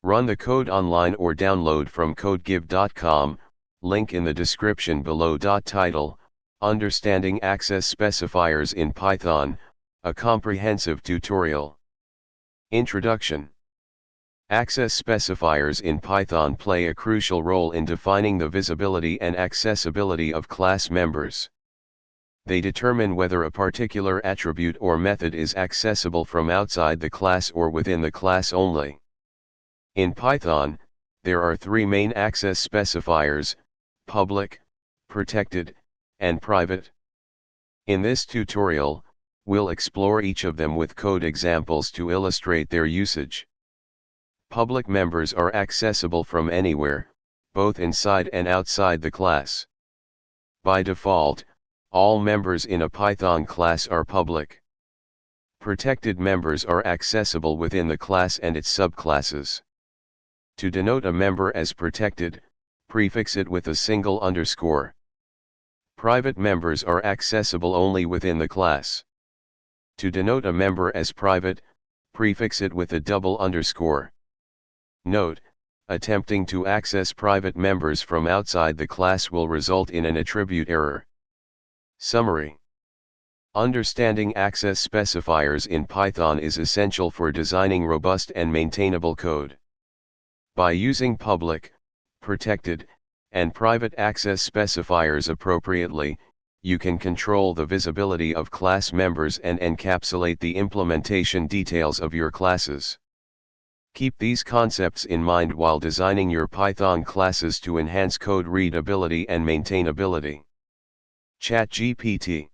Run the code online or download from codegive.com, link in the description below. Title: Understanding Access Specifiers in Python, a comprehensive tutorial. Introduction. Access specifiers in Python play a crucial role in defining the visibility and accessibility of class members. They determine whether a particular attribute or method is accessible from outside the class or within the class only. In Python, there are three main access specifiers: public, protected, and private. In this tutorial, we'll explore each of them with code examples to illustrate their usage. Public members are accessible from anywhere, both inside and outside the class. By default, all members in a Python class are public. Protected members are accessible within the class and its subclasses. To denote a member as protected, prefix it with a single underscore. Private members are accessible only within the class. To denote a member as private, prefix it with a double underscore. Note: attempting to access private members from outside the class will result in an attribute error. Summary. Understanding access specifiers in Python is essential for designing robust and maintainable code. By using public, protected, and private access specifiers appropriately, you can control the visibility of class members and encapsulate the implementation details of your classes. Keep these concepts in mind while designing your Python classes to enhance code readability and maintainability. ChatGPT.